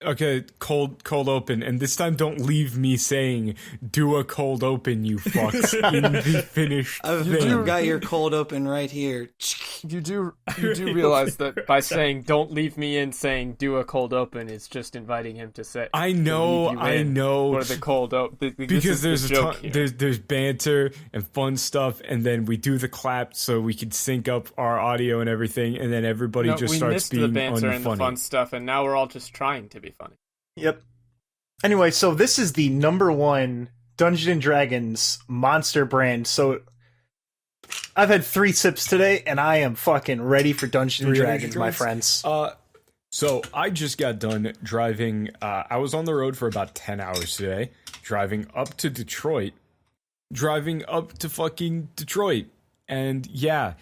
Okay, cold open, and this time don't leave me saying do a cold open, you fucks, in the finished I've thing. got your cold open right here. You do realize that by saying "don't leave me in," saying "do a cold open" is just inviting him to say. I know. Or the cold open Because there's there's banter and fun stuff, and then we do the clap so we can sync up our audio and everything, and then everybody just starts being the banter unfunny. and the fun stuff, and now we're all just trying to be funny. Yep. Anyway, so this is the #1 Dungeons and Dragons monster brand. So I've had 3 sips today, and I am fucking ready for Dungeons and Dragons, my friends. So I just got done driving. I was on the road for about 10 hours today, driving up to Detroit, driving up to fucking Detroit. And yeah,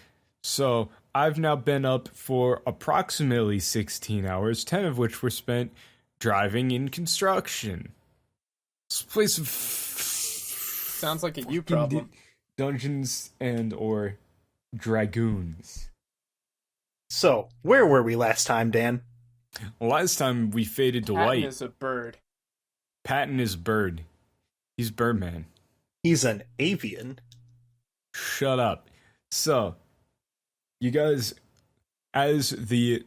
so I've now been up for approximately 16 hours, 10 of which were spent driving in construction. This place sounds like a you problem. Dungeons and or Dragoons. So, where were we last time, Dan? Last time we faded to white. Patton is a bird. Patton is bird. He's Birdman. He's an avian. Shut up. So, you guys, as the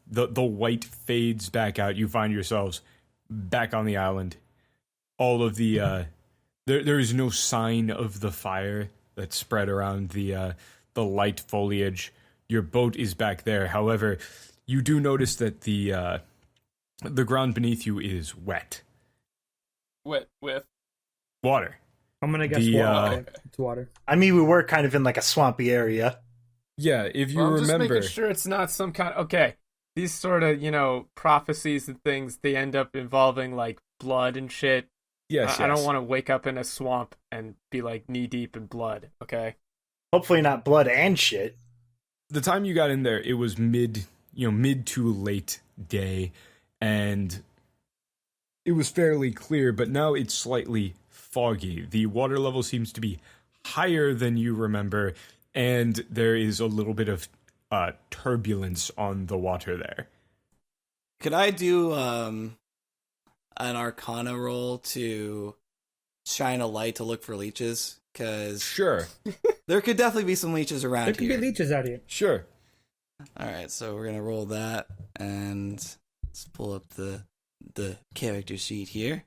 white fades back out, you find yourselves back on the island. All of the there is no sign of the fire that spread around the light foliage. Your boat is back there. However, you do notice that the ground beneath you is wet. Wet with water. I'm gonna guess water. Okay. It's water. I mean, we were kind of in like a swampy area. Yeah, if you I'm remember. just making sure it's not some kind. Okay, these sort of prophecies and things, they end up involving like blood and shit. Yes, I don't want to wake up in a swamp and be like knee deep in blood. Okay. Hopefully not blood and shit. The time you got in there, it was mid to late day, and it was fairly clear, but now it's slightly foggy. The water level seems to be higher than you remember, and there is a little bit of turbulence on the water there. Could I do an Arcana roll to shine a light to look for leeches? Because sure, there could definitely be some leeches around here. There could be leeches out here. Sure. All right, so we're gonna roll that, and let's pull up the character sheet here.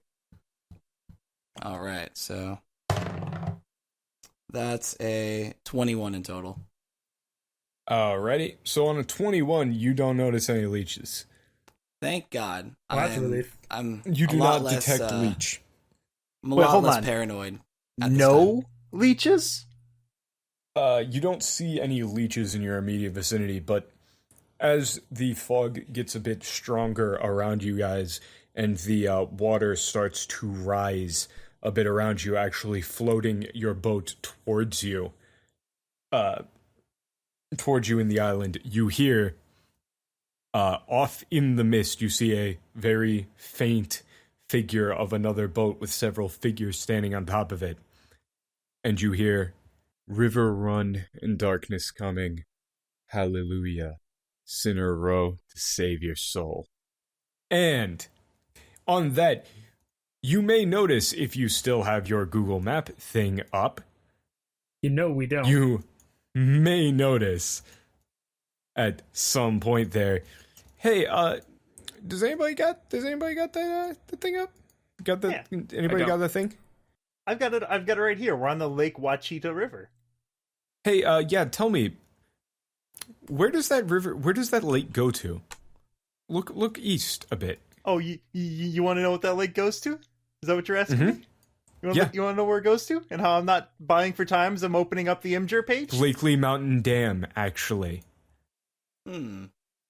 All right, so that's a 21 in total. Alrighty. So on a 21, you don't notice any leeches. Thank God. Well, that's a relief. You do not detect leech. I'm a lot less paranoid. No leeches? You don't see any leeches in your immediate vicinity, but as the fog gets a bit stronger around you guys and the water starts to rise a bit around you, actually floating your boat towards you in the island, you hear off in the mist, you see a very faint figure of another boat with several figures standing on top of it. And you hear, "River run and darkness coming. Hallelujah. Sinner row to save your soul." And on that, you may notice, if you still have your Google Map thing up, we don't. You may notice at some point there, hey, does anybody got that the thing up? Anybody got that thing? I've got it right here. We're on the Lake Wachita River. Hey, yeah, tell me, where does that lake go to? Look east a bit. Oh, you want to know what that lake goes to? Is that what you're asking me? You want to know where it goes to? And how I'm not buying for times, I'm opening up the Imgur page? Blakely Mountain Dam, actually.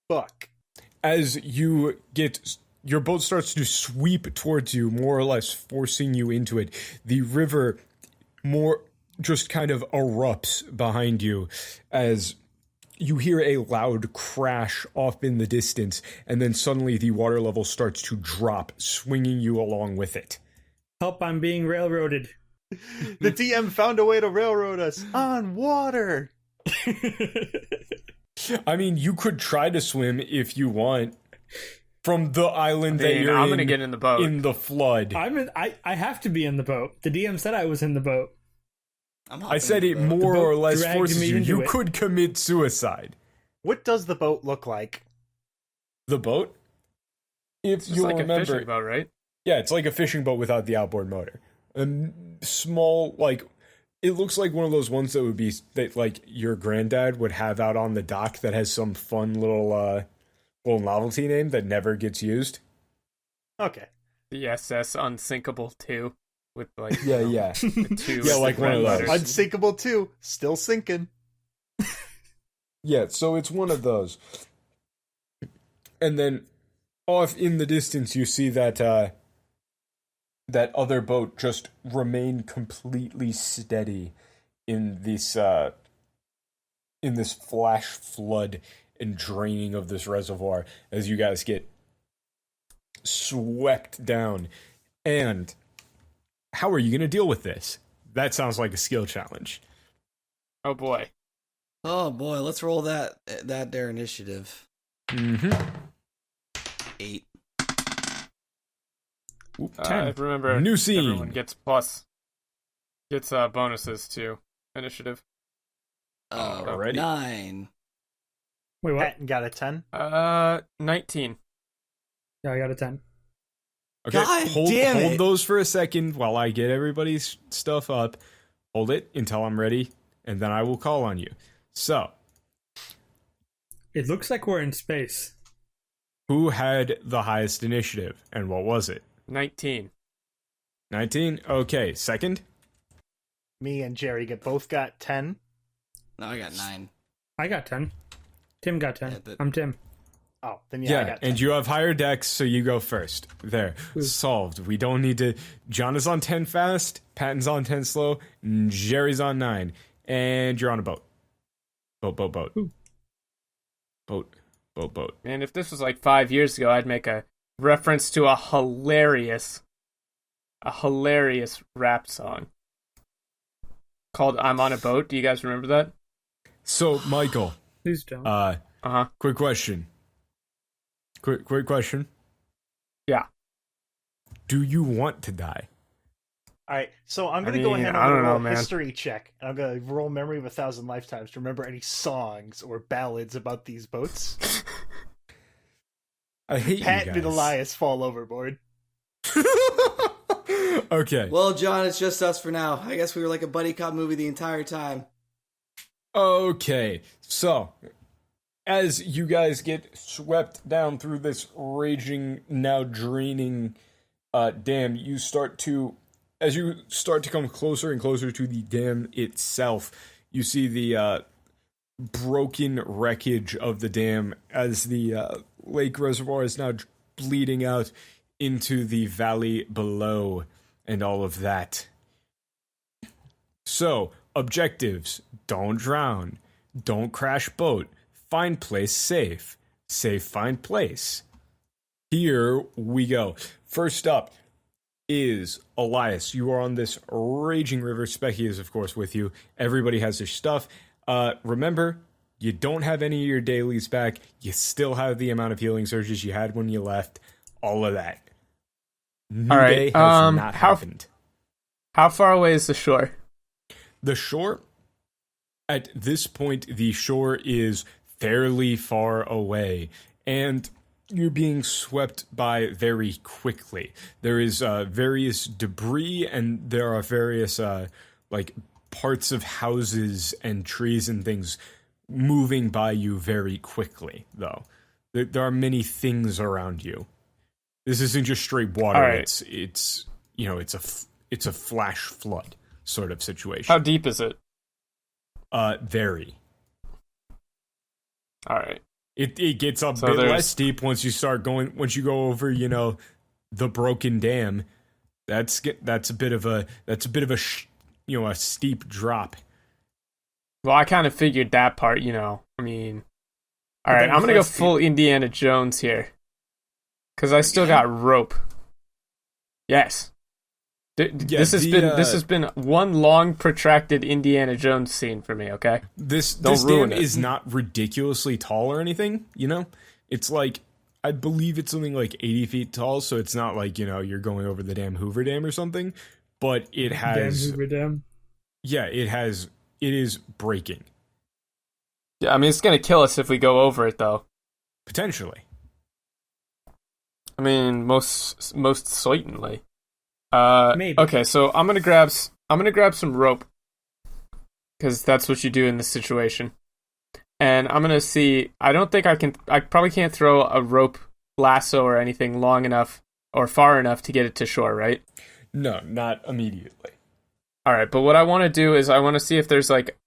Fuck. As you get... Your boat starts to sweep towards you, more or less forcing you into it. The river more just kind of erupts behind you as you hear a loud crash off in the distance, and then suddenly the water level starts to drop, swinging you along with it. Help, I'm being railroaded. The DM found a way to railroad us on water. I mean, you could try to swim if you want. from the island that Dude, you're I'm gonna get in the boat. in the flood. I have to be in the boat. The DM said I was in the boat. I said it more. more The boat or less dragged forces me you. into You it. could commit suicide. What does the boat look like? The boat? If It's just you like a remember, fishing boat, right? yeah, it's like a fishing boat without the outboard motor. Small, like it looks like one of those ones that would be that like your granddad would have out on the dock that has some fun little novelty name that never gets used. Okay. The SS Unsinkable 2 with like Yeah, you know, yeah. the two Yeah, like one of red those. letters. Unsinkable 2, still sinking. Yeah, so it's one of those. And then off in the distance you see that that other boat just remain completely steady in this flash flood and draining of this reservoir as you guys get swept down. And how are you going to deal with this? That sounds like a skill challenge. Oh boy. Oh boy, let's roll that their initiative. Mm-hmm. 8. Remember, New scene. everyone gets bonuses to initiative. Alrighty. 9. Wait, what? Patton got a 10. 19. Yeah, I got a 10. Okay, God hold damn it. those for a second while I get everybody's stuff up. Hold it until I'm ready, and then I will call on you. So, It looks like we're in space. who had the highest initiative, and what was it? 19. 19? Okay, second? Me and Jerry both got 10. No, I got 9. I got 10. Tim got 10. Yeah, I'm Tim. Oh, then yeah, I Yeah, got 10. and you have higher decks, so you go first. There. Solved. We don't need to... John is on 10 fast, Patton's on 10 slow, and Jerry's on 9. And you're on a boat. Boat. Ooh. Boat. Man, if this was like 5 years ago, I'd make a reference to a hilarious rap song called "I'm on a Boat." Do you guys remember that? So, Michael, Please don't. Uh-huh. quick question. Quick question. Yeah. Do you want to die? All right, so I'm going to I go mean, ahead and I don't roll know, a man. history check. And I'm going to roll Memory of 1,000 Lifetimes to remember any songs or ballads about these boats. I hate Patton you and guys. Elias fall overboard. Okay. Well, John, it's just us for now. I guess we were like a buddy cop movie the entire time. Okay. So, as you guys get swept down through this raging, now draining dam, as you start to come closer and closer to the dam itself, you see the broken wreckage of the dam as the lake reservoir is now bleeding out into the valley below and all of that. So, objectives: don't drown, don't crash boat, find place safe, find place. Here we go. First up is Elias. You are on this raging river. Specky is, of course, with you. Everybody has their stuff. Remember, you don't have any of your dailies back. You still have the amount of healing surges you had when you left. All of that. New All right, day has not how- happened. How far away is the shore? The shore, at this point, the shore is fairly far away, and you're being swept by very quickly. There is various debris, and there are various like parts of houses and trees and things moving by you very quickly. Though there are many things around you. This isn't just straight water. All right. It's you know it's a flash flood sort of situation. How deep is it? Very. All right. It gets a So bit there's- less deep once you go over, the broken dam. That's a bit of a a steep drop. Well, I kind of figured that part, I mean... But Alright, then I'm gonna go Crusty- full Indiana Jones here. Because I still got rope. Yes. This has been one long, protracted Indiana Jones scene for me, okay? This Don't dam ruin it. is not ridiculously tall or anything, It's like, I believe it's something like 80 feet tall, so it's not like, you're going over the damn Hoover Dam or something, but it has... Damn Hoover Dam. Yeah, it is breaking. Yeah, I mean, it's going to kill us if we go over it, though. Potentially. I mean, most certainly. Maybe. Okay, so I'm gonna grab some rope, because that's what you do in this situation. And I'm gonna see. I don't think I can. I probably can't throw a rope lasso or anything long enough or far enough to get it to shore, right? No, not immediately. All right, but what I want to do is I want to see if there's like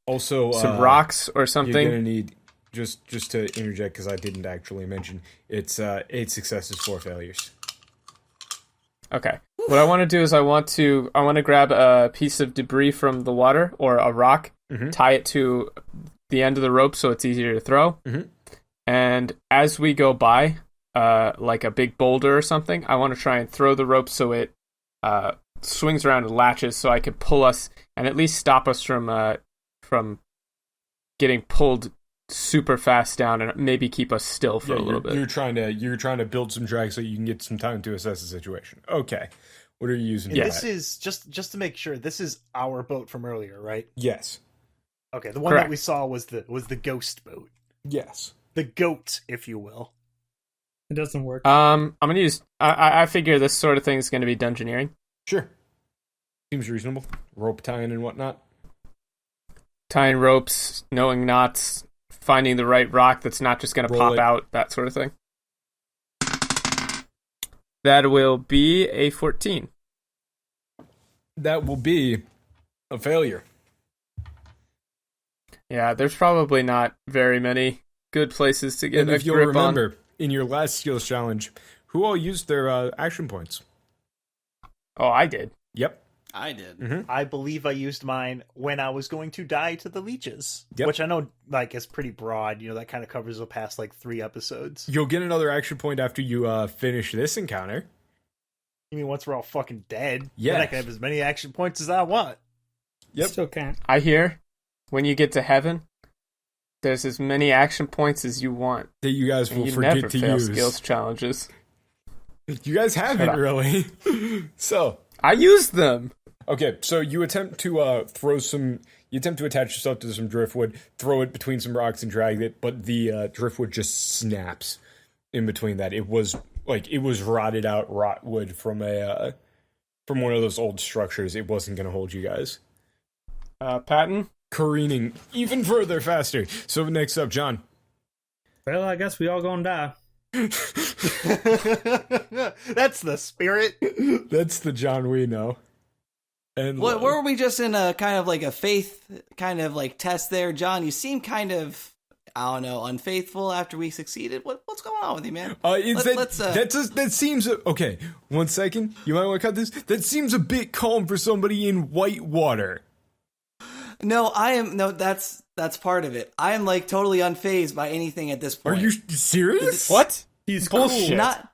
also some rocks or something. You're gonna need just to interject, because I didn't actually mention it's 8 successes, 4 failures. Okay. What I want to do is I want to grab a piece of debris from the water or a rock, tie it to the end of the rope so it's easier to throw. And as we go by, like a big boulder or something, I want to try and throw the rope so it swings around and latches, so I can pull us and at least stop us from getting pulled super fast down and maybe keep us still for a little bit. You're trying to build some drag so you can get some time to assess the situation. Okay. What are you using for This that? is just to make sure, this is our boat from earlier, right? Yes. Okay, the one Correct. that we saw was the ghost boat. Yes. The goat, if you will. It doesn't work. I'm gonna use. I figure this sort of thing is gonna be dungeoneering. Sure. Seems reasonable. Rope tying and whatnot. Tying ropes, knowing knots, finding the right rock that's not just gonna Roll pop it. out, that sort of thing. That will be a 14. That will be a failure. Yeah, there's probably not very many good places to get And a if you'll grip remember, in your last skills challenge, who all used their action points? on. Oh, I did. Yep. I did. Mm-hmm. I believe I used mine when I was going to die to the leeches. Yep. Which I know is pretty broad, that kind of covers the past 3 episodes. You'll get another action point after you finish this encounter. You mean once we're all fucking dead? Yeah. Then I can have as many action points as I want. Yep. Still can't. I hear when you get to heaven, there's as many action points as you want. That you guys And will you forget never to fail use. skills challenges. You guys haven't up. really. So, I used them. okay, so you attempt to you attempt to attach yourself to some driftwood, throw it between some rocks and drag it, but the driftwood just snaps in between that. It was rotted out rotwood from from one of those old structures. It wasn't going to hold you guys. Patton? Careening even further faster. So next up, John. Well, I guess we all gonna die. That's the spirit. That's the John we know. And What were we just in a kind of like a faith kind of like test there, John? You seem kind of, I don't know, unfaithful after we succeeded. What's going on with you, man? That seems okay. 1 second, you might want to cut this. That seems a bit calm for somebody in Whitewater. No, that's part of it. I am like totally unfazed by anything at this Are point. you serious? What? He's Bullshit. cool. Not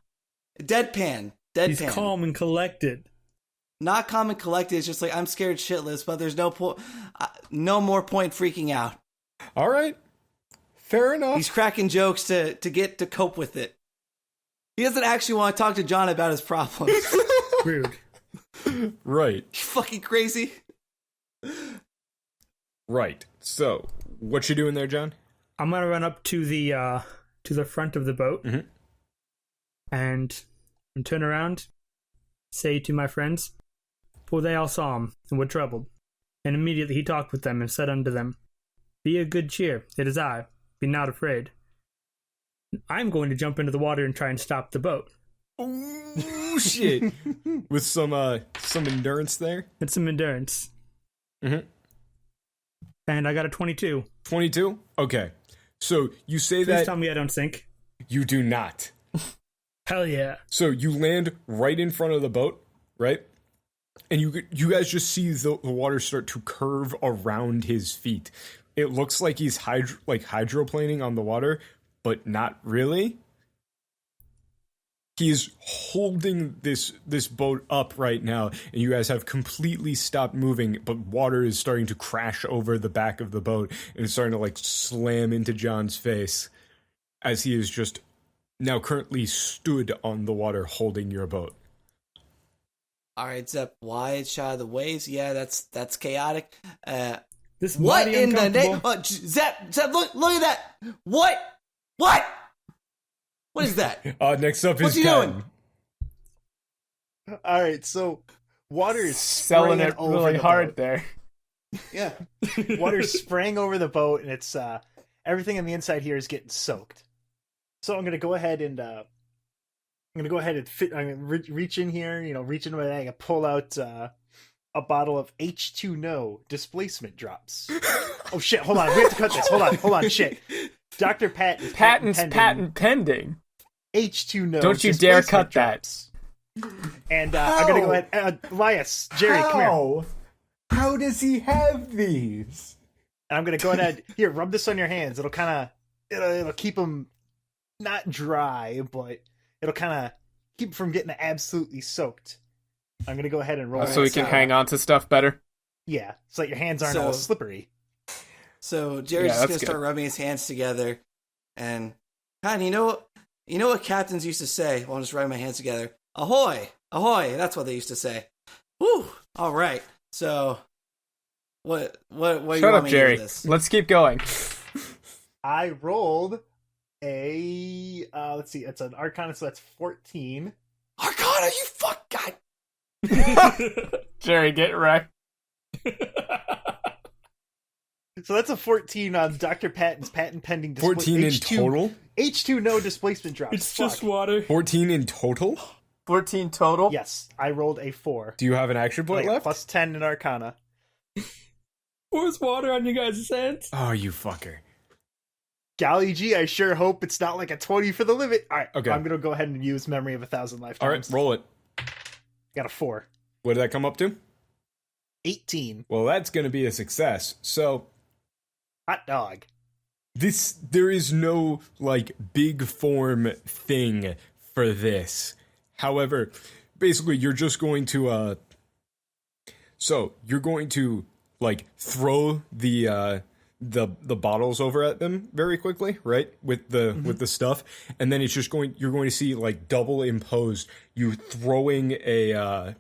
deadpan. He's calm and collected. Not calm and collected. It's just like I'm scared shitless, but there's no more point freaking out. All right, fair enough. He's cracking jokes to cope with it. He doesn't actually want to talk to John about his problems. Rude. Right, You fucking crazy. right. So, what you doing there, John? I'm gonna run up to the front of the boat Mhm. and turn around, say to my friends, for they all saw him and were troubled. And immediately he talked with them and said unto them, Be of good cheer, it is I, be not afraid. I'm going to jump into the water and try and stop the boat. Oh shit! With some endurance there. With some endurance. Mhm. And I got a 22. 22. Okay. So you say Please that tell me I don't sink. you do not. Hell yeah. So you land right in front of the boat, right? And you guys just see the water start to curve around his feet. It looks like he's hydroplaning on the water, but not really. He's holding this boat up right now, and you guys have completely stopped moving, but water is starting to crash over the back of the boat, and it's starting to slam into John's face as he is just now currently stood on the water holding your boat. All right, Zep, wide shot of the waves. Yeah, that's chaotic. This What mighty in the name? uncomfortable. Zep, look at that. What? What is that? Next up What's is he doing? Patton. All right, so water is Selling spraying it over really the hard boat. there. Yeah. Water's spraying over the boat, and it's everything on the inside here is getting soaked. So I'm gonna go ahead and fit. I'm gonna reach in here, reach into my bag and pull out a bottle of H2No displacement drops. Oh shit! Hold on, we have to cut this. Hold on, shit. Dr. Patent's patent pending. H2No. Don't you dare displacement cut that. drops. And I'm gonna go ahead. Elias, Jerry, come here. How does he have these? And I'm gonna go ahead here. Rub this on your hands. It'll keep them not dry, but it'll kind of keep them from getting absolutely soaked. I'm gonna go ahead and roll. So we can hang on to stuff better. Yeah, so that your hands aren't all slippery. So Jerry's Yeah, just gonna that's start rubbing his hands together, and Patton, you know what captains used to say while I'm just rubbing my hands together? Ahoy, ahoy! That's what they used to say. Woo! All right. So, what do you Shut want up, me to do Jerry. with this? Let's keep going. I rolled a let's see, it's an Arcana, so that's 14. Arcana, you fuck God! Jerry, get wrecked. So that's a 14 on Dr. Patton's patent pending. 14 in total? H2No displacement drops. It's just water. 14 in total? 14 total? Yes, I rolled a 4. Do you have an action point I got left? plus 10 in Arcana. Pours water on you guys' hands. Oh, you fucker. Golly gee, I sure hope it's not like a 20 for the limit. All right, Okay. I'm going to go ahead and use Memory of 1,000 Lifetimes. All right, roll it. Got a 4. What did that come up to? 18. Well, that's going to be a success. So, Hot dog. there is no, big form thing for this. However, basically, you're just going to, you're going to, throw the bottles over at them very quickly, right? With the stuff. And then you're going to see, double imposed, you throwing a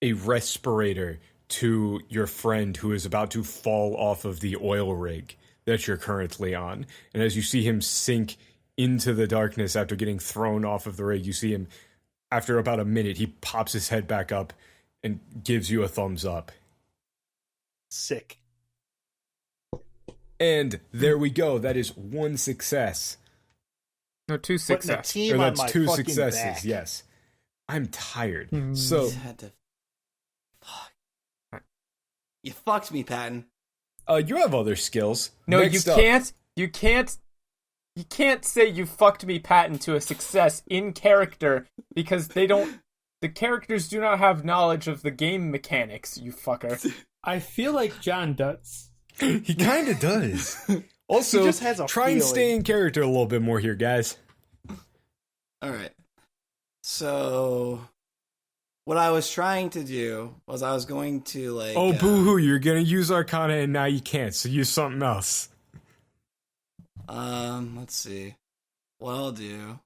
respirator to your friend who is about to fall off of the oil rig that you're currently on. And as you see him sink into the darkness after getting thrown off of the rig, you see him, after about a minute, he pops his head back up and gives you a thumbs up. Sick. And there we go. That is one success. No, 2 Putting a success. team Or on that's my 2 fucking successes, back. yes. I'm tired. Hmm. So, You had to. Fuck. You fucked me, Patton. you have other skills. No, Next you up- can't. You can't say you fucked me, Patton, to a success in character because the characters do not have knowledge of the game mechanics, you fucker. I feel like John does. He kind of does. Also, He just has a try and feeling. stay in character a little bit more here, guys. All right. So, what I was trying to do was I was going to Oh, boo-hoo, you're going to use Arcana and now you can't, so use something else. Let's see. What I'll do.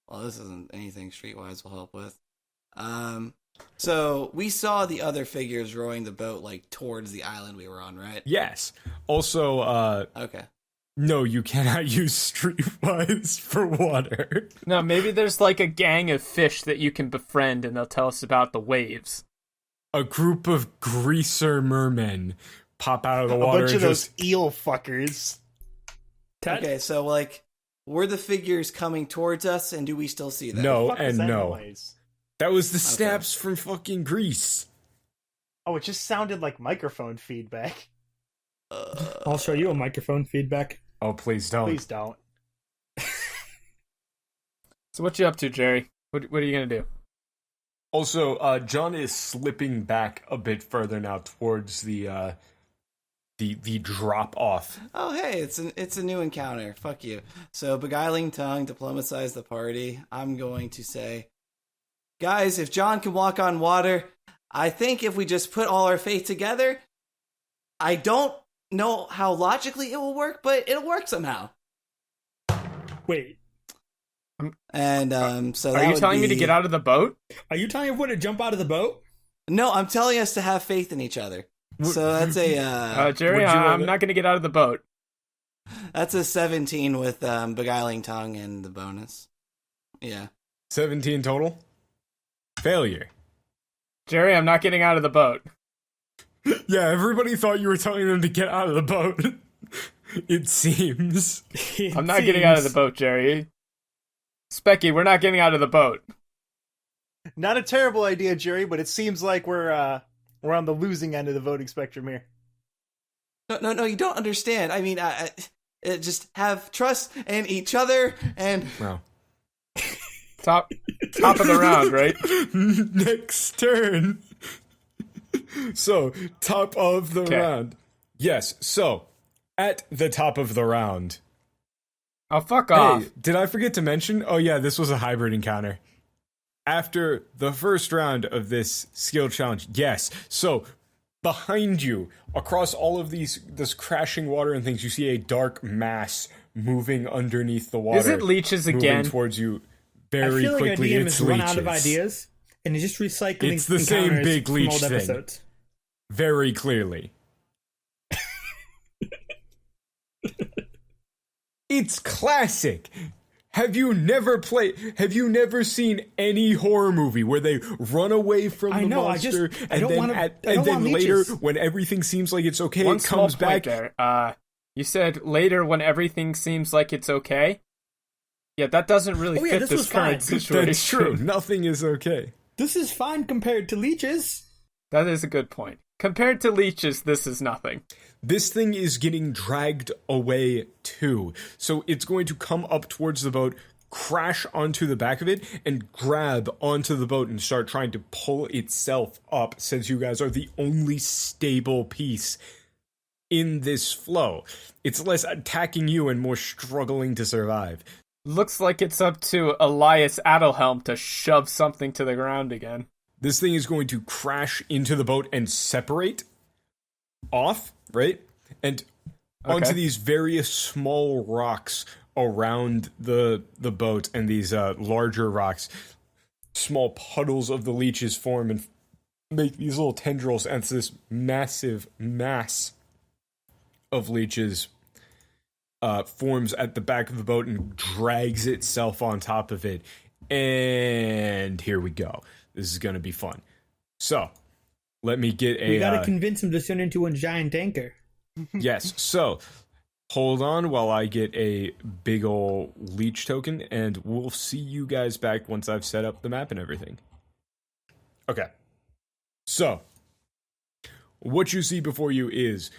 Well, this isn't anything Streetwise will help with. So we saw the other figures rowing the boat towards the island we were on, right? Yes. Also, Okay. no, you cannot use Streetwise for water. No, maybe there's a gang of fish that you can befriend and they'll tell us about the waves. A group of greaser mermen pop out of the A water bunch and of those just... eel fuckers. Okay, so were the figures coming towards us, and do we still see them? No, Fuck is and that no. noise? That was the snaps from fucking Greece. Oh, it just sounded like microphone feedback. I'll show you a microphone feedback. Oh, please don't. Please don't. So what you up to, Jerry? What are you gonna do? Also, John is slipping back a bit further now towards the drop off. Oh, hey, it's a new encounter. Fuck you. So, beguiling tongue, diplomatize the party. I'm going to say, guys, if John can walk on water, I think if we just put all our faith together, I don't know how logically it will work, but it'll work somehow. Wait, And so Are that you would telling me to be- get out of the boat? Are you telling everyone to jump out of the boat? No, I'm telling us to have faith in each other. So that's a Jerry, I'm not going to get out of the boat. that's a 17 with beguiling tongue and the bonus. Yeah. 17 total. Failure. Jerry, I'm not getting out of the boat. Yeah, everybody thought you were telling them to get out of the boat. It seems. I'm not getting out of the boat, Jerry. Specky, we're not getting out of the boat. Not a terrible idea, Jerry, but it seems like we're on the losing end of the voting spectrum here. No, you don't understand. I mean, just have trust in each other and Wow. Top of the round, right? Next turn. So, top of the Okay. round. Yes, so, at the top of the round. Oh, fuck off. Hey, did I forget to mention? Oh yeah, this was a hybrid encounter. After the first round of this skill challenge, yes. So, behind you, across all of this crashing water and things, you see a dark mass moving underneath the water. Is it leeches moving again? towards you I very feel like our quickly. DM It's has run out of leeches. ideas and is just recycling It's the same encounters big from leech old thing. episodes. Very clearly. It's classic. Have you never seen any horror movie where they run away from I the know, I monster just- I and don't then wanna- I and don't then want later leeches. when everything seems like it's okay, One it small comes back. point there. You said later when everything seems like it's okay. Yeah, that doesn't really Oh, yeah, fit this this was current fine. situation. That's true. Nothing is okay. This is fine compared to leeches. That is a good point. Compared to leeches, this is nothing. This thing is getting dragged away too. So it's going to come up towards the boat, crash onto the back of it, and grab onto the boat and start trying to pull itself up, since you guys are the only stable piece in this flow. It's less attacking you and more struggling to survive. Looks like it's up to Elias Adelhelm to shove something to the ground again. This thing is going to crash into the boat and separate off, right? And onto Okay. these various small rocks around the boat, and these larger rocks. Small puddles of the leeches form and make these little tendrils, and it's this massive mass of leeches forms at the back of the boat and drags itself on top of it. And here we go. This is going to be fun. So, let me get a... We gotta convince him to turn into a giant anchor. yes, so, hold on while I get a big ol' leech token, and we'll see you guys back once I've set up the map and everything. Okay. So, what you see before you is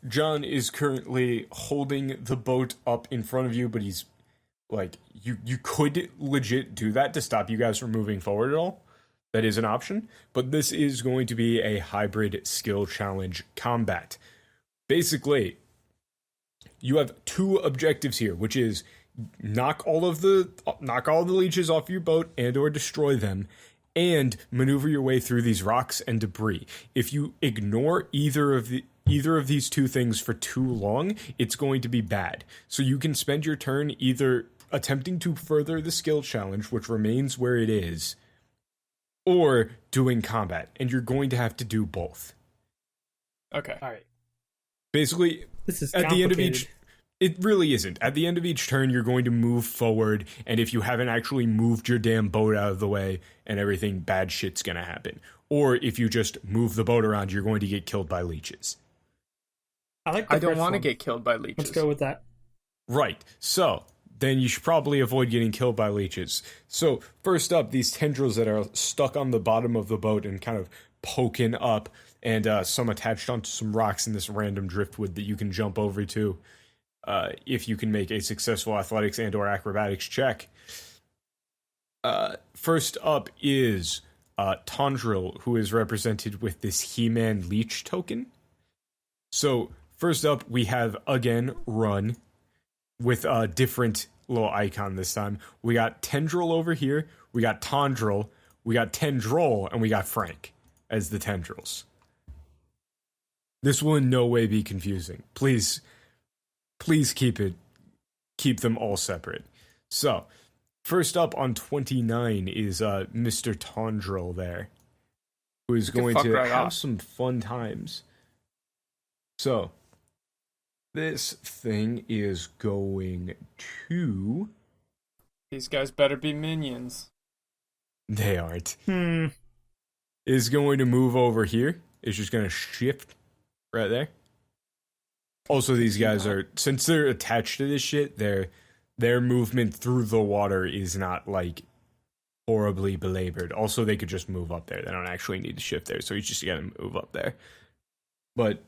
John is currently holding the boat up in front of you, but he's like, you could legit do that to stop you guys from moving forward at all. That is an option, but this is going to be a hybrid skill challenge combat. Basically, you have two objectives here, which is knock all the leeches off your boat and or destroy them, and maneuver your way through these rocks and debris. If you ignore either of these two things for too long, it's going to be bad. So you can spend your turn either attempting to further the skill challenge, which remains where it is, or doing combat, and you're going to have to do both. Okay. All right. Basically, This is at the end of each... complicated. It really isn't. At the end of each turn, you're going to move forward, and if you haven't actually moved your damn boat out of the way and everything, bad shit's gonna happen. Or if you just move the boat around, you're going to get killed by leeches. I don't want to to get killed by leeches. Let's go with that. Right. So, then you should probably avoid getting killed by leeches. So, first up, these tendrils that are stuck on the bottom of the boat and kind of poking up, and some attached onto some rocks in this random driftwood that you can jump over to. If you can make a successful athletics and or acrobatics check. First up is Tondril, who is represented with this He-Man leech token. So, first up, we have, again, Run, with a different little icon this time. We got Tendril over here, we got Tondril, we got Tendrol, and we got Frank as the tendrils. This will in no way be confusing. Please keep them all separate. So, First up on 29 is Mr. Tondrel there, who is going to have some fun times. So, this thing is going to... These guys better be minions. They aren't. Is going to move over here. Is just going to shift right there. Also, these guys are... Since they're attached to this shit, their movement through the water is not, like, horribly belabored. Also, they could just move up there. They don't actually need to shift there, so he's just going to move up there. But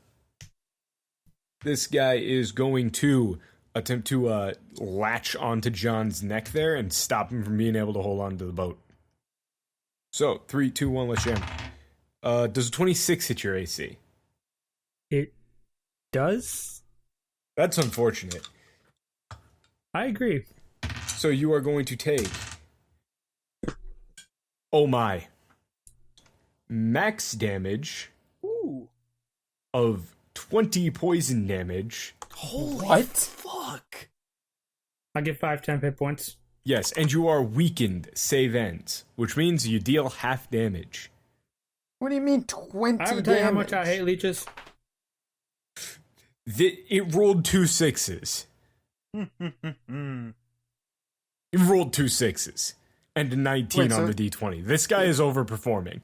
this guy is going to attempt to latch onto John's neck there and stop him from being able to hold on to the boat. So, 3, 2, 1, let's jam. Does a 26 hit your AC? It does? That's unfortunate. I agree. So you are going to take... Oh my. Max damage of 20 poison damage. Holy fuck. I get 5 temp hit points. Yes, and you are weakened, save ends, which means you deal half damage. What do you mean 20 I haven't damage? tell you how much I hate leeches. It rolled 2 6s. It rolled 2 6s. And a 19 on the D20. This guy is overperforming.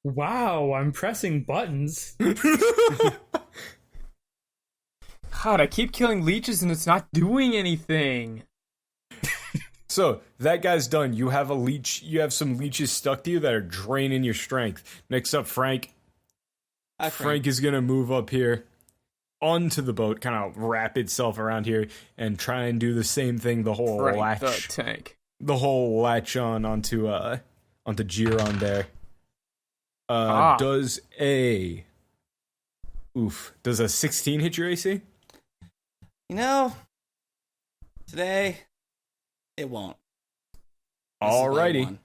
Wow, I'm pressing buttons. God, I keep killing leeches and it's not doing anything. So, that guy's done. You have a leech. You have some leeches stuck to you that are draining your strength. Next up, Frank. Hi, Frank is going to move up here onto the boat, kind of wrap itself around here, and try and do the same thing. The whole Frank latch, the tank. The whole latch onto Giron there. Does a 16 hit your AC? You know, today it won't. Alrighty.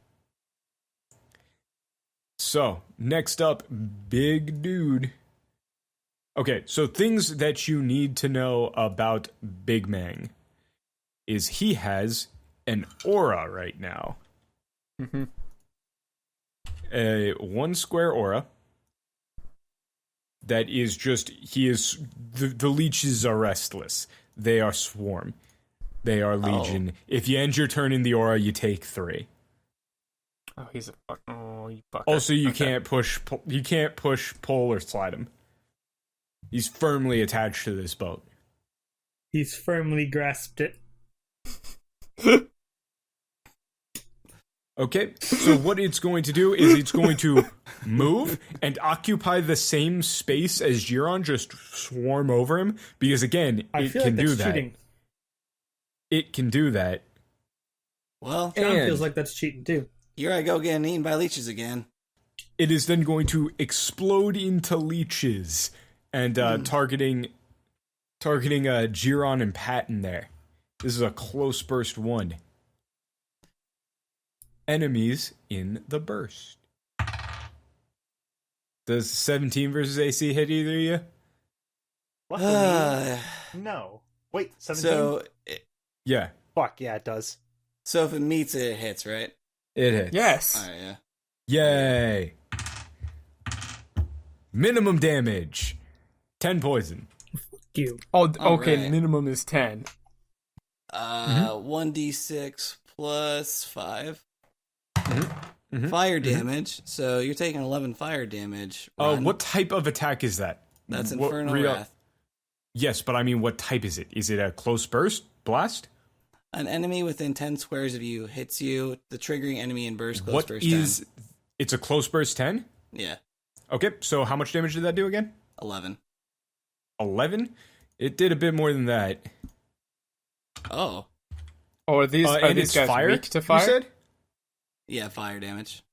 So, next up, big dude. Okay, so things that you need to know about Big Mang is he has an aura right now. Mm-hmm. A 1 square aura that is just, the leeches are restless. They are swarm. They are legion. If you end your turn in the aura, you take 3. Oh, he's a fuck. Oh, you fucker. Also, you can't push, pull, or slide him. He's firmly attached to this boat. He's firmly grasped it. Okay, so what it's going to do is it's going to move and occupy the same space as Giron, just swarm over him, because again, I it feel can like do that's that. cheating. It can do that. Well, John And- feels like that's cheating too. here I go getting eaten by leeches again. It is then going to explode into leeches and targeting Giron and Patton there. This is a close burst 1. Enemies in the burst. Does 17 versus AC hit either of you? Luckily, no. Wait, 17? So, Yeah, Fuck, yeah, it does. so if it meets it, it hits, right? it hits. Yes. All right, yeah. Yay! Minimum damage. 10 poison. You. Oh, okay. Alright. Minimum is 10. 1d6 plus 5. Fire damage. So you're taking 11 fire damage. Ron. What type of attack is that? That's What Infernal real- Wrath. Yes, but I mean, what type is it? Is it a close burst? Blast? An enemy within 10 squares of you hits you. The triggering enemy in burst close What burst is... 10. It's a close burst 10? Yeah, Okay, so how much damage did that do again? 11. 11? It did a bit more than that. Oh, Oh, are these And these it's guys fire, weak to you fire? said? yeah, fire damage.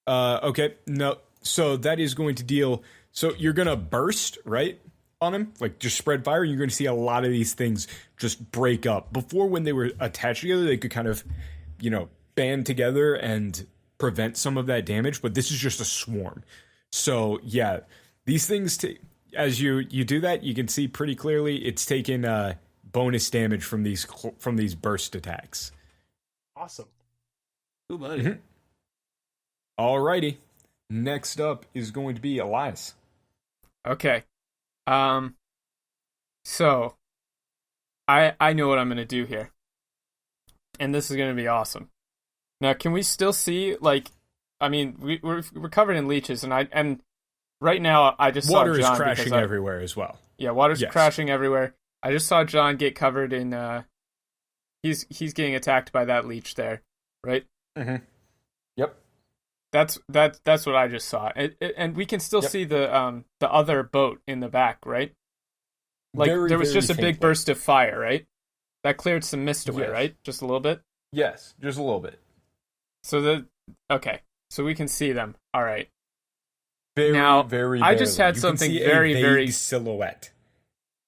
Okay, no. So that is going to deal... So you're going to burst, right, on him? Like, just spread fire, and you're going to see a lot of these things just break up. Before, when they were attached together, they could kind of, band together and prevent some of that damage, but this is just a swarm. So, yeah, these things... As you do that, you can see pretty clearly it's taken bonus damage from these burst attacks. Awesome. Ooh, buddy. Mhm. Alrighty. Next up is going to be Elias. Okay. So I know what I'm gonna do here, and this is gonna be awesome. Now, can we still see, like, I mean, we're covered in leeches, and right now I just Water saw is John crashing everywhere as well. Yeah, water's Yes. crashing everywhere. I just saw John get covered in. He's getting attacked by that leech there, right? Mm-hmm. Yep. That's what I just saw, and we can still see the other boat in the back, right? Like Very, there was very just a big faintly. burst of fire, right? That cleared some mist away, Yes. right? Just a little bit. Yes, just a little bit. So so we can see them. All right. Very, Now, very. I just barely. had You something can see very, a vague very- silhouette.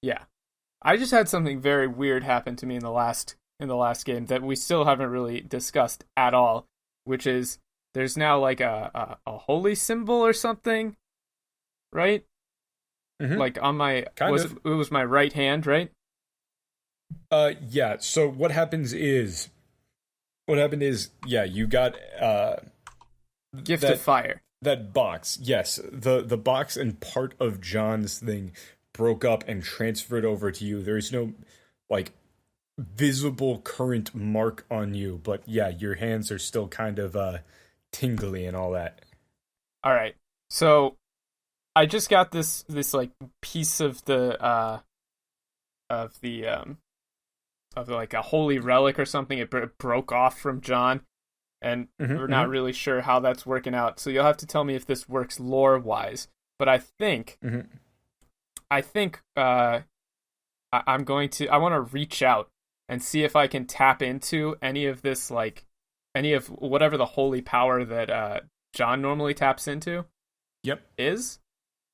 Yeah. I just had something very weird happen to me in the last game that we still haven't really discussed at all, which is there's now like a holy symbol or something, right? Mhm. Like on my Kind it of. was my right hand, right? Yeah. So what happened is, yeah, you got Gift that- of fire. that box. Yes, the box and part of John's thing broke up and transferred over to you. There is no like visible current mark on you, but yeah, your hands are still kind of tingly and all that. All right. So I just got this like piece of the like a holy relic or something. It broke off from John, and we're not really sure how that's working out. So you'll have to tell me if this works lore wise. But I think I want to reach out and see if I can tap into any of this, like any of whatever the holy power that John normally taps into. Yep. Is.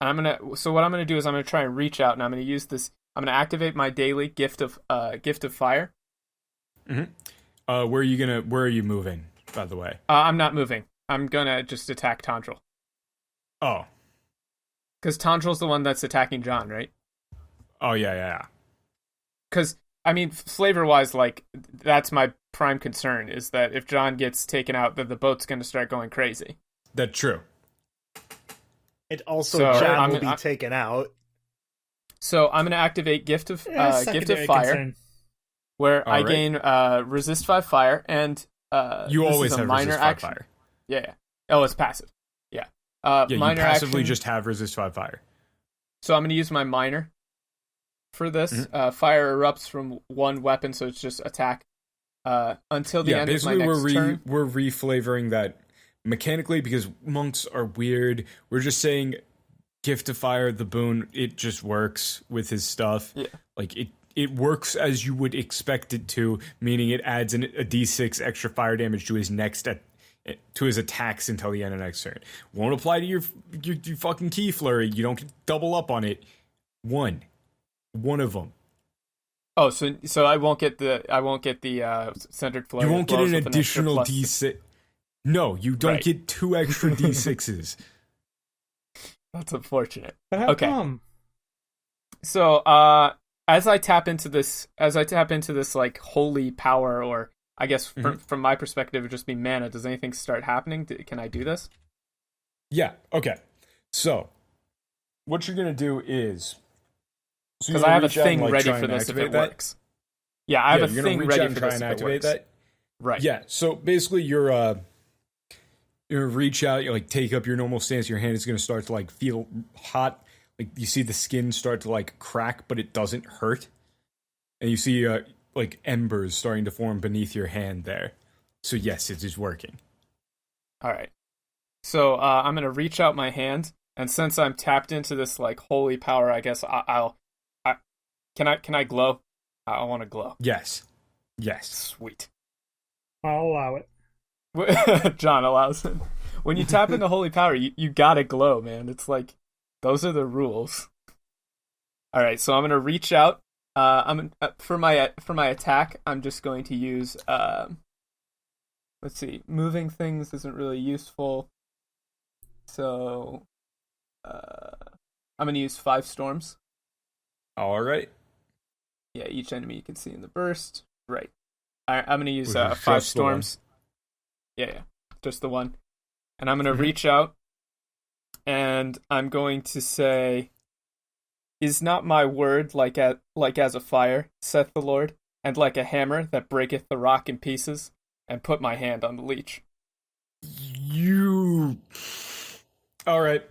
And so what I'm gonna do is I'm gonna try and reach out, and I'm gonna use this. I'm gonna activate my daily gift of fire. Where are you moving, by the way? I'm not moving. I'm gonna just attack Tondrel. Oh. Because Tondrel's the one that's attacking John, right? Oh yeah. Because, I mean, flavor-wise, like, that's my prime concern, is that if John gets taken out, then the boat's gonna start going crazy. That's true. It also So, John will be taken out. So I'm gonna activate gift of Secondary fire, concern. where I All right. gain resist 5 fire, and You this always is a have minor resist 5 action. fire. Yeah. Oh, it's passive. Yeah. Yeah, you minor passively action. just have resist 5 fire. So I'm going to use my minor for this. Fire erupts from one weapon, so it's just attack until the end of my next turn. We're reflavoring that mechanically because monks are weird. We're just saying gift of fire, the boon, it just works with his stuff. Yeah. Like it works as you would expect it to, meaning it adds a d6 extra fire damage to his to his attacks until the end of next turn. Won't apply to your fucking key flurry. You don't get double up on it. One of them. Oh, so I won't get the centered flurry. You won't get blows an with extra additional plus- d6. No, you don't Right. get 2 extra d6s. That's unfortunate. But how Okay. come? So, as I tap into this like holy power, or I guess from my perspective, it would just be mana. Does anything start happening? Can I do this? Yeah, okay. So, what you're going to do is... Because I have a thing ready for this if it works. Yeah, I have a thing ready for this if it works. That. Right. Yeah, so basically you're going to reach out, you like take up your normal stance, your hand is going to start to like feel hot. Like you see the skin start to like crack, but it doesn't hurt. And you see like embers starting to form beneath your hand there. So yes, it is working. All right. So I'm gonna reach out my hand, and since I'm tapped into this like holy power, I guess can I glow? I want to glow. Yes. Sweet. I'll allow it. John allows it. When you tap into holy power, you gotta glow, man. It's like those are the rules. All right, so I'm gonna reach out. For my attack, I'm just going to use let's see, moving things isn't really useful. So I'm gonna use 5 storms. All right. Yeah, each enemy you can see in the burst. Right. I'm gonna use Was it 5 just the one? storms. Yeah, just the one. And I'm gonna reach out, and I'm going to say, "Is not my word like as a fire, saith the Lord, and like a hammer that breaketh the rock in pieces?" And put my hand on the leech. You. All right.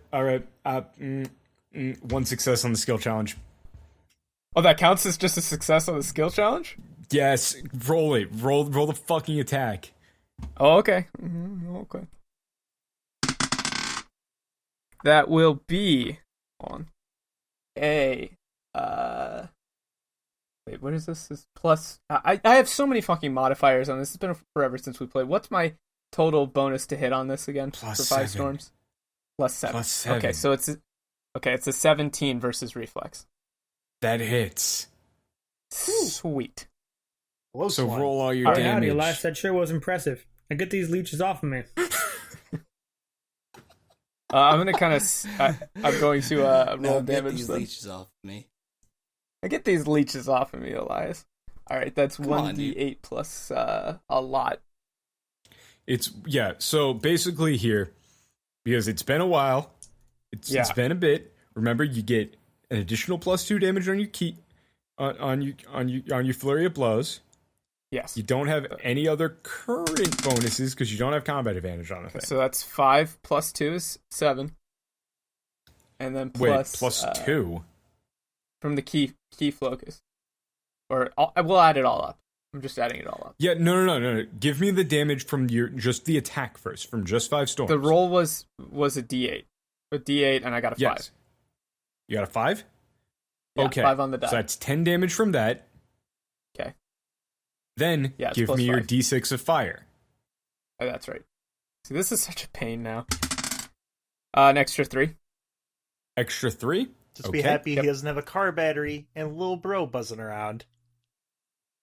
One success on the skill challenge. Oh, that counts as just a success on the skill challenge? Yes, roll it. Roll the fucking attack. Oh, okay. Okay. That will be on a wait, what is this? This plus I have so many fucking modifiers on this. It's been forever since we played. What's my total bonus to hit on this again? Plus for 5 7. storms? Plus 7. Plus 7. Okay, so it's a 17 versus reflex. That hits. Sweet. Close So one. roll all your Howdy, damage. Elias. That sure was impressive. Now get these leeches off of me. I'm gonna kind of. I'm going to roll No, get damage. these Then. leeches off me. I get these leeches off of me, Elias. All right, that's Come on, 1d8 plus a lot. So basically here, because it's been a while, it's been a bit. Remember, you get an additional +2 damage on your key, on your flurry of blows. Yes. You don't have any other current bonuses because you don't have combat advantage on the thing. So that's 5 plus 2 is 7, and then plus Wait, +2. from the key focus, or we'll add it all up. I'm just adding it all up. Yeah, no. Give me the damage from just the attack first, from just 5 storms. The roll was a d8, and I got a 5. Yes. You got a 5? Yeah, Okay. 5 on the die. So that's 10 damage from that. Okay. Then Yeah, it's give plus me your 5. d6 of fire. Oh, that's right. See, this is such a pain now. An extra 3. Extra 3? Just be happy he doesn't have a car battery and little bro buzzing around.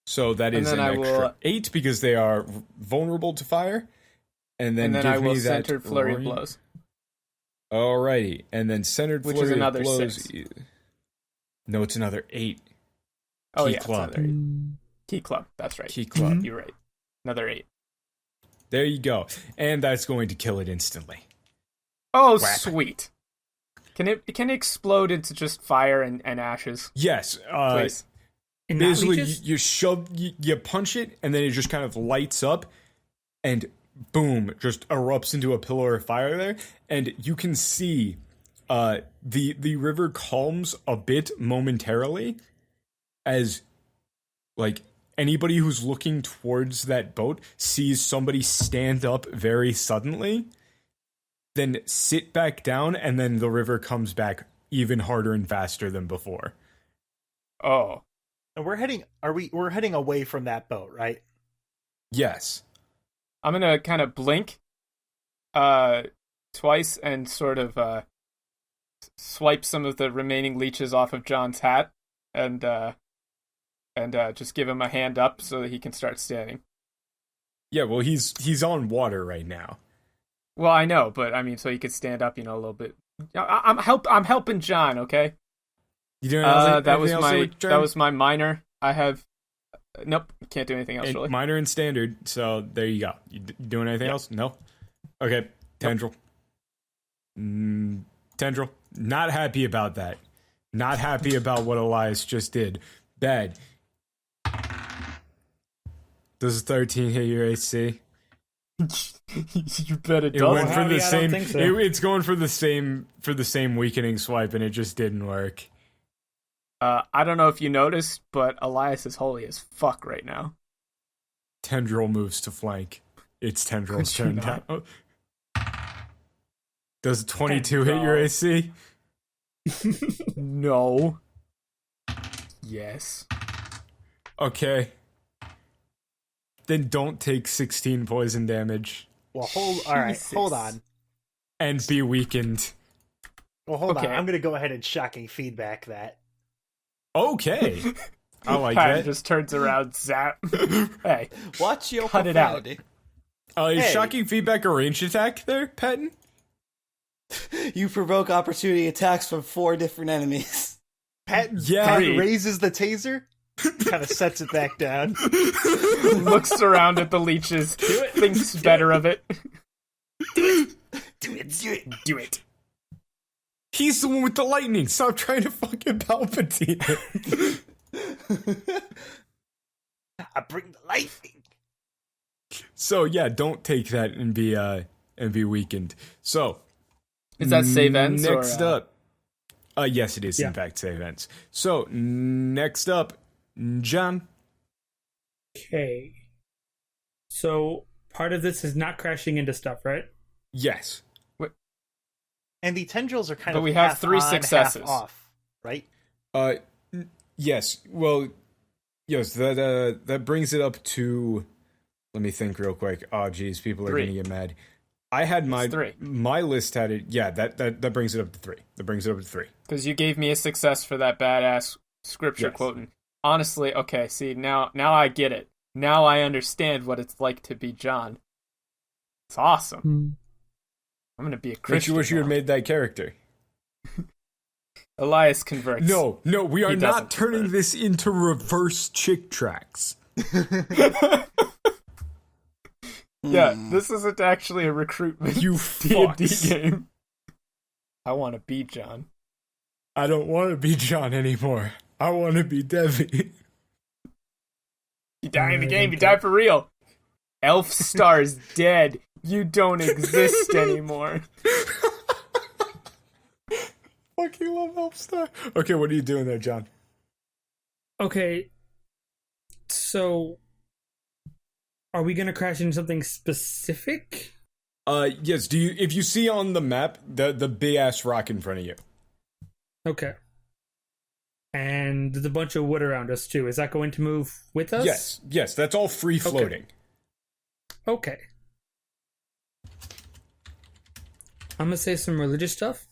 So that is an extra 8 because they are vulnerable to fire. And then give I will me that centered flurry of blows. Alrighty. And then centered Which flurry is another of blows. 6. No, it's another 8. Oh, Key yeah, club. it's another 8. Key club, that's right. Key club. You're right. Another 8. There you go. And that's going to kill it instantly. Oh, Whack. sweet. Can it explode into just fire and ashes? Yes. Please. And not Basically, leeches? you punch it, and then it just kind of lights up, and boom, just erupts into a pillar of fire there. And you can see the river calms a bit momentarily as, like, anybody who's looking towards that boat sees somebody stand up very suddenly, then sit back down, and then the river comes back even harder and faster than before. Oh. And we're heading away from that boat, right? Yes. I'm gonna kind of blink twice and sort of swipe some of the remaining leeches off of John's hat and just give him a hand up so that he can start standing. Yeah, well, he's on water right now. Well, I know, but I mean, so he could stand up, a little bit. I'm helping John, okay? You doing That was my minor. I have nope, can't do anything else really. Minor and standard. So there you go. You doing anything else? No. Okay, Tendril. Tendril, not happy about that. Not happy about what Elias just did. Bad. Does 13 hit your AC? You bet it It does. went for the I same. don't think so. It's going for the same weakening swipe, and it just didn't work. I don't know if you noticed, but Elias is holy as fuck right now. Tendril moves to flank. It's Tendril's Could you turn not? now. Does 22 hit your AC? No. Yes. Okay. Then don't take 16 poison damage Well, all right, Jesus. hold on. and be weakened. Well, hold Okay. on. I'm going to go ahead and shocking feedback that. Okay. I like Patton that. just turns around, zap. Hey, Watch your Cut it out. profanity. Is Hey. shocking feedback a ranged attack there, Patton? You provoke opportunity attacks from 4 different enemies. Pat Yeah. raises the taser. Kind of sets it back down. Looks around at the leeches, thinks better of it. Do it. He's the one with the lightning. Stop trying to fucking Palpatine. I bring the lightning. So yeah, don't take that and be weakened. So Is that save ends? next or, up? Yes, it is Yeah. in fact save ends. So next up, John. Okay. So part of this is not crashing into stuff, right? Yes. And the tendrils are kind But of we have half 3 on, successes. half off, right? Yes. Well, yes. That brings it up to. Let me think real quick. Oh, geez, people are 3. gonna get mad. I had It's 3. my list had it. Yeah, that brings it up to 3. That brings it up to 3. Because you gave me a success for that badass scripture Yes. quoting. Honestly, okay, see, now I get it. Now I understand what it's like to be John. It's awesome. I'm gonna be a Don't Christian. you wish you had now. made that character? Elias converts. No, we are He not doesn't turning convert. this into reverse chick tracks. Yeah, this isn't actually a recruitment You D&D fucks. game. I want to be John. I don't want to be John anymore. I want to be Debbie. You die in the game, you die for real. Elf Star's dead. You don't exist anymore. Fucking love Elfstar. Okay, what are you doing there, John? Okay. So are we going to crash into something specific? Yes. If you see on the map the big ass rock in front of you? Okay. And there's a bunch of wood around us too. Is that going to move with us? Yes. That's all free floating. Okay. I'm gonna say some religious stuff.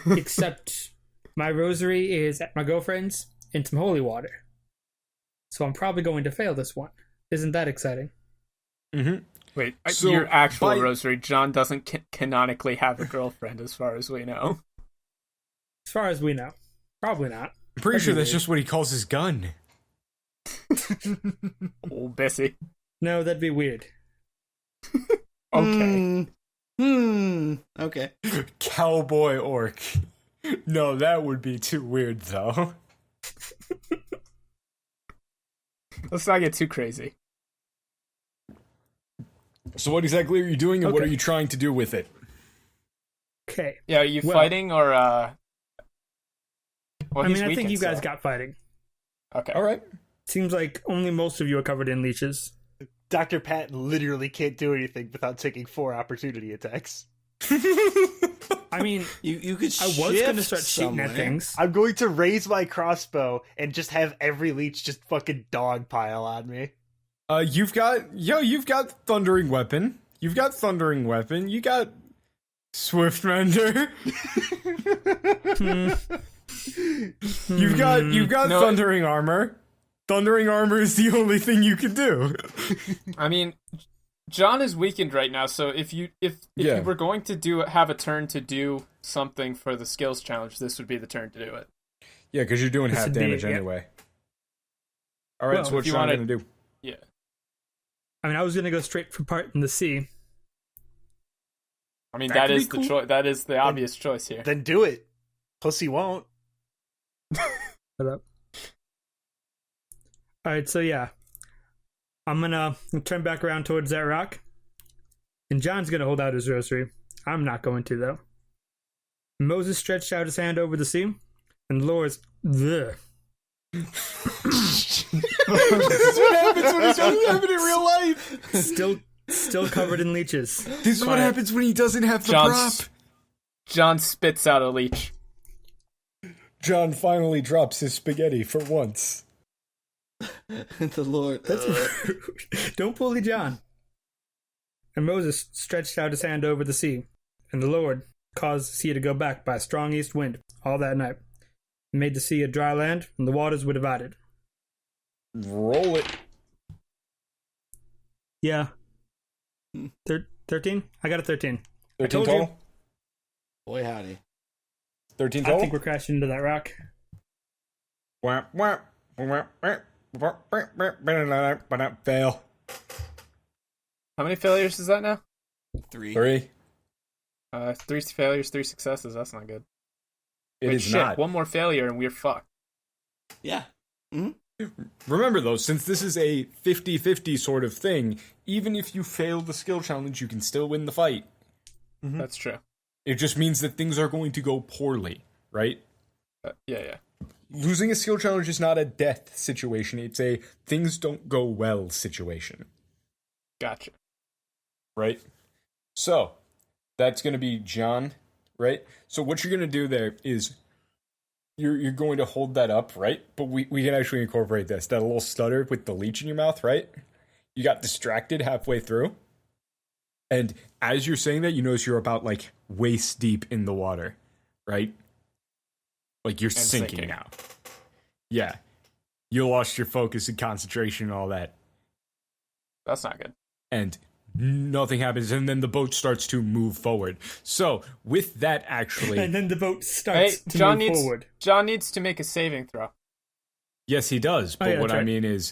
Except my rosary is at my girlfriend's in some holy water. So I'm probably going to fail this one. Isn't that exciting? Mm-hmm. Wait, So, your actual by- rosary, John doesn't canonically have a girlfriend as far as we know. As far as we know. Probably not. I'm pretty That'd sure be that's weird. just what he calls his gun. Old Bessie. No, that'd be weird. Okay. Okay. Cowboy orc. No, that would be too weird, though. Let's not get too crazy. So what exactly are you doing, and what are Okay. you trying to do with it? Okay. Yeah, are you Well- fighting or I he's mean, I think weakened, you guys so- got fighting. Okay. All right. Seems like only most of you are covered in leeches. Dr. Patton literally can't do anything without taking 4 opportunity attacks. I mean, You could. I was going to shift start shooting at somewhere. things. I'm going to raise my crossbow and just have every leech just fucking dogpile on me. You've got thundering weapon. You got Swiftmender. You've got No. thundering armor. Thundering armor is the only thing you can do. I mean, John is weakened right now, so if you were going to have a turn to do something for the skills challenge, this would be the turn to do it. Yeah, because you're doing This half would be- damage yeah. anyway. All right, Well, so what if you Sean wanna- gonna do? Yeah. I mean, I was going to go straight for part in the sea. I mean, That that could is be the cool. choice. That is the obvious choice here. Then do it. Pussy won't. Shut up. Alright, so yeah. I'm gonna turn back around towards that rock. And John's gonna hold out his rosary. I'm not going to, though. Moses stretched out his hand over the sea, and the Lord's. Ugh. This is what happens when it doesn't happen in real life. Still covered in leeches. This is what happens when he doesn't have the John's- prop. John spits out a leech. John finally drops his spaghetti for once. The Lord. That's rude. Don't bully John. And Moses stretched out his hand over the sea, and the Lord caused the sea to go back by a strong east wind all that night, and made the sea a dry land, and the waters were divided. Roll it. Yeah. 13? I got a 13. 13 told you. total? Boy, howdy. 13 I total? think we're crashing into that rock. Whap, whap. Fail. How many failures is that now? 3. 3. 3 failures, 3 successes. That's not good. It Wait, is shit, not. one more failure and we're fucked. Yeah. Mm-hmm. Remember, though, since this is a 50-50 sort of thing, even if you fail the skill challenge, you can still win the fight. Mm-hmm. That's true. It just means that things are going to go poorly, right? Yeah. Losing a skill challenge is not a death situation. It's a things don't go well situation, Gotcha. right? So, that's going to be John, right? So what you're going to do there is you're going to hold that up, right? But we can actually incorporate this. That little stutter with the leech in your mouth, right? You got distracted halfway through. And as you're saying that, you notice you're about, like, waist deep in the water, right? Like, you're sinking now. Yeah. You lost your focus and concentration and all that. That's not good. And nothing happens, and then the boat starts to move forward. So, with that, actually... And then the boat starts to John move needs, forward. John needs to make a saving throw. Yes, he does, but yeah, what that's I right. mean is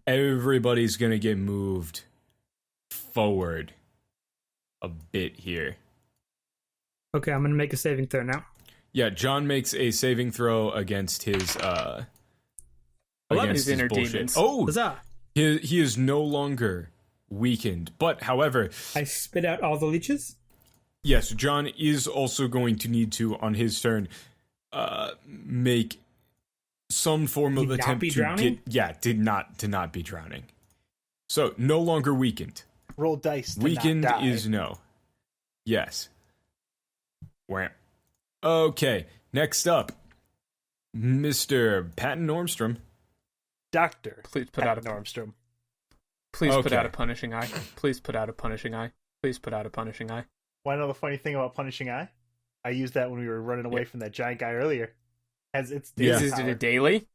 everybody's going to get moved forward a bit here. Okay, I'm gonna make a saving throw now. Yeah, John makes a saving throw against his against his inner bullshit. demons. Oh, Huzzah! he is no longer weakened. But however, I spit out all the leeches. yes, John is also going to need to on his turn make some form of Did not attempt be to drowning? did not be drowning. So, no longer weakened. Roll dice. To Weakened not die. is no. Yes. Wham. Okay, next up, Mr. Patton Normstrom. Doctor. Please put out a Normstrom. Please put Okay. out a punishing eye. Please put out a punishing eye. Please put out a punishing eye. Want to know the funny thing about punishing eye? I used that when we were running away from that giant guy earlier. As it's Yeah. Is it a daily?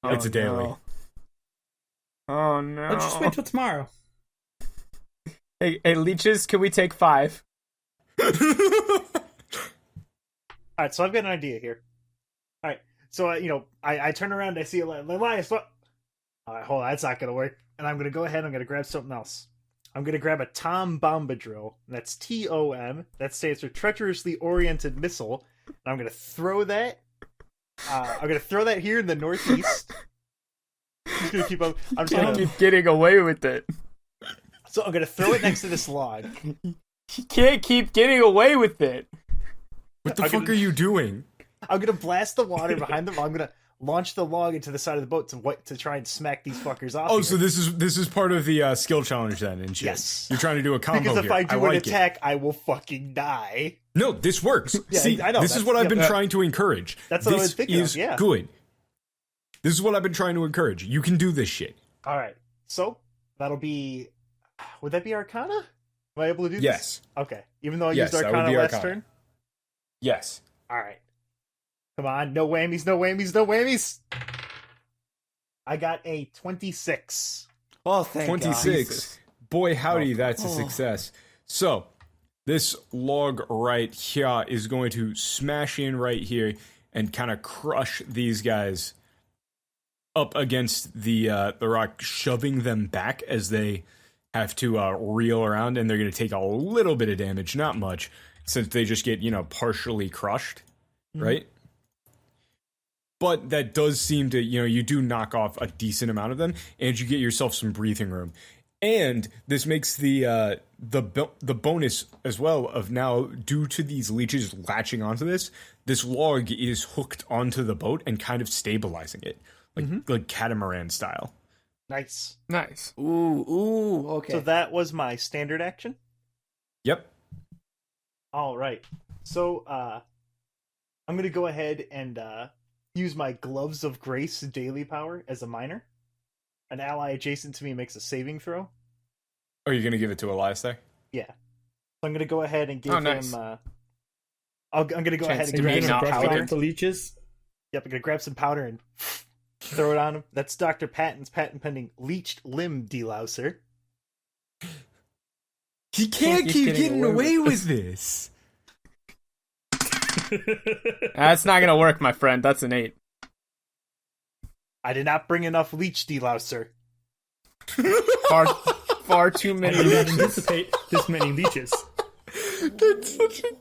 It's a daily. No. Oh no! Let's just wait till tomorrow. Hey, leeches, can we take 5? All right, so I've got an idea here. All right, so I turn around, and I see Elias. What? All right, hold on, that's not gonna work. And I'm gonna go ahead. I'm gonna grab something else. I'm gonna grab a Tom Bombadil. That's TOM. That stands for Treacherously Oriented Missile. And I'm gonna throw that. I'm gonna throw that here in the northeast. I'm just gonna keep up. I'm just Can't gonna, keep getting away with it. so I'm gonna throw it next to this log. You can't keep getting away with it. What the I'm fuck gonna- are you doing? I'm gonna blast the water behind them. I'm gonna launch the log into the side of the boat to try and smack these fuckers off. Oh, here. so this is part of the skill challenge then, and shit. Yes. You're trying to do a combo because if here. I do an like attack, I will fucking die. it. No, this works. Yeah, See, I know, this is that's- what I've been yeah. trying to encourage. That's what I this was thinking of, is yeah. good. This is what I've been trying to encourage. You can do this shit. All right, so that'll be. Would that be Arcana? Am I able to do Yes. this? Okay. Even though I Yes, used that would Arcana be last Arcana. turn. Yes. All right. Come on, no whammies, no whammies, no whammies. I got a 26. Well, thank 26. Boy, howdy, that's a Oh. success. So, this log right here is going to smash in right here and kind of crush these guys up against the rock, shoving them back as they have to reel around, and they're going to take a little bit of damage, not much, since they just get, partially crushed, right? But that does seem to, you do knock off a decent amount of them, and you get yourself some breathing room. And this makes the bonus as well of now, due to these leeches latching onto this log is hooked onto the boat and kind of stabilizing it, like catamaran style. Nice. Nice. Ooh, okay. So that was my standard action. Yep. All right. So I'm gonna go ahead and use my Gloves of Grace daily power as a minor. An ally adjacent to me makes a saving throw. Are you gonna give it to Elias there? Yeah. So I'm gonna go ahead and give Oh, nice. him. I'm gonna go ahead Chance and to grab be some not brush powder. off the leeches. Yep, I'm gonna grab some powder and throw it on him. That's Dr. Patton's patent pending leached limb delouser. He can't keep keep getting getting away away with with this. That's not gonna work, my friend. That's an 8. I did not bring enough leech delouser. Far too many. I did not anticipate this many leeches. That's such a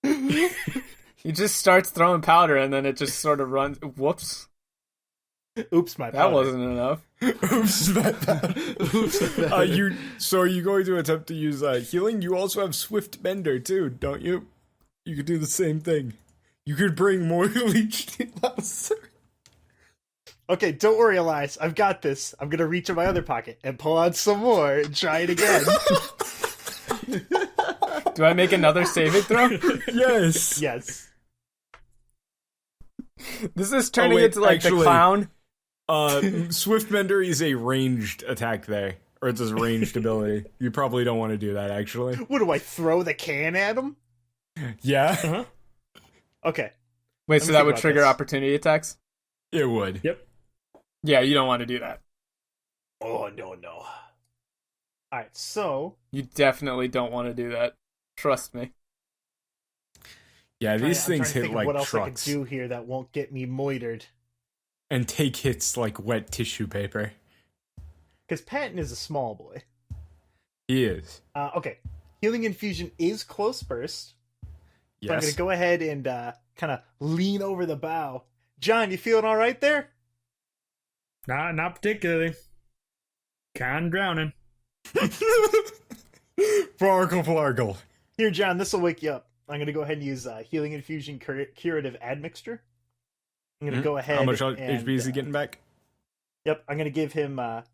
good. He just starts throwing powder, and then it just sort of runs. Whoops. Oops, my That powder. wasn't enough. Oops, my bad. Oops, So are you going to attempt to use healing? You also have Swift Bender too, don't you? You could do the same thing. You could bring more leech delouser. Okay, don't worry, Elias. I've got this. I'm gonna reach in my other pocket and pull out some more and try it again. Do I make another saving throw? Yes. Yes. This is turning wait, into like actually- the clown. Swift Bender is a ranged attack there. Or it's a ranged ability. You probably don't want to do that, actually. What do I throw the can at him? Yeah, Okay. Wait, Let so me that think would about trigger this. opportunity attacks? it would. Yep. Yeah, you don't want to do that. Oh no. All right, so You definitely don't want to do that. Trust me. Yeah, these I'm trying things to hit think of like what else trucks. I could do here that won't get me moitered. And take hits like wet tissue paper. Because Patton is a small boy. He is. Okay, healing infusion is close burst. So I'm Yes. gonna go ahead and kind of lean over the bow. John, you feeling all right there? Not particularly. Kind of drowning. Fargle, fargle. Here, John, this will wake you up. I'm gonna go ahead and use healing infusion curative admixture. I'm gonna go ahead. How much and, HP is he getting back? Yep, I'm gonna give him a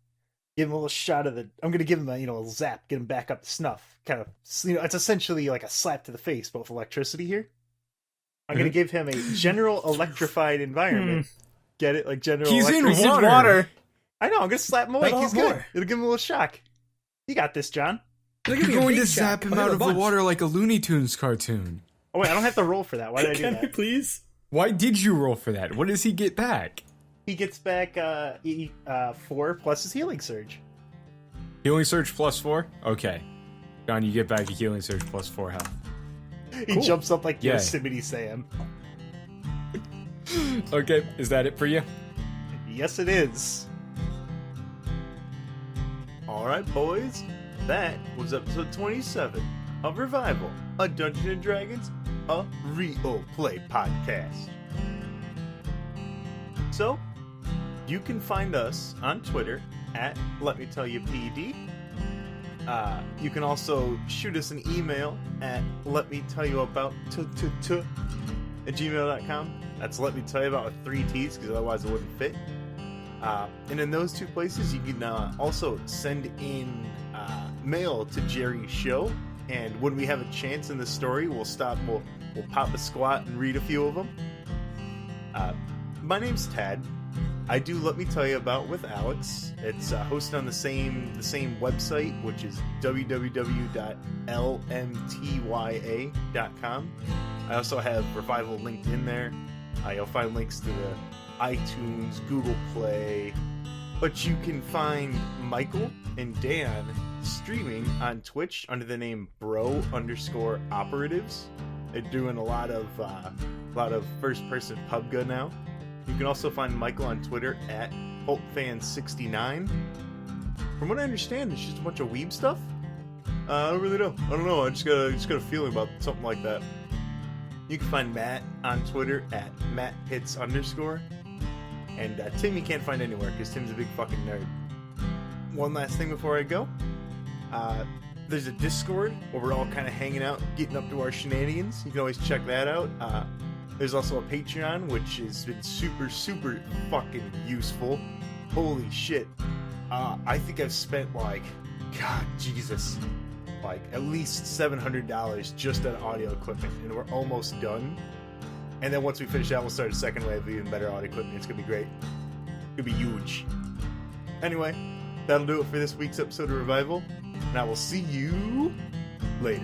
little shot of the. I'm gonna give him a little zap, get him back up to snuff. Kind of, it's essentially like a slap to the face, but with electricity here. I'm gonna give him a general electrified environment. Get it, like general. He's in This is water. water. I know. I'm gonna slap him awake. That'll He's help good. more. It'll give him a little shock. You got this, John. You're You're going to zap him out of the water like a Looney Tunes cartoon. Oh wait, I don't have to roll for that. Why did I do Can I that? please? Why did you roll for that? What does he get back? He gets back 4 plus his healing surge. Healing Surge +4? Okay. John, you get back a Healing Surge +4 health. He jumps up like Yeah. Yosemite Sam. Okay, is that it for you? Yes, it is. All right, boys. That was episode 27 of Revival, a Dungeons & Dragons, a real play podcast. So, you can find us on Twitter at Let Me Tell You PD. You can also shoot us an email at Let Me Tell You About at gmail.com. That's Let Me Tell You About with 3 T's, because otherwise it wouldn't fit. And in those 2 places, you can also send in mail to Jerry's show. And when we have a chance in the story, we'll pop a squat and read a few of them. My name's Tad. I do Let Me Tell You About with Alex. It's hosted on the same website, which is www.lmtya.com. I also have Revival linked in there. You'll find links to the iTunes, Google Play, but you can find Michael and Dan streaming on Twitch under the name bro_operatives. They're doing a lot of first-person PUBG now. You can also find Michael on Twitter at HulkFan69. From what I understand, it's just a bunch of weeb stuff. I don't really know. I don't know. I just got a feeling about something like that. You can find Matt on Twitter at @MattHits_. And Tim you can't find anywhere because Tim's a big fucking nerd. One last thing before I go. There's a Discord where we're all kind of hanging out, getting up to our shenanigans. You can always check that out. There's also a Patreon, which has been super, super fucking useful. Holy shit. I think I've spent God, Jesus, at least $700 just on audio equipment, and we're almost done. And then once we finish that, we'll start a second wave of even better audio equipment. It's gonna be great. It's gonna be huge. Anyway, that'll do it for this week's episode of Revival, and I will see you later.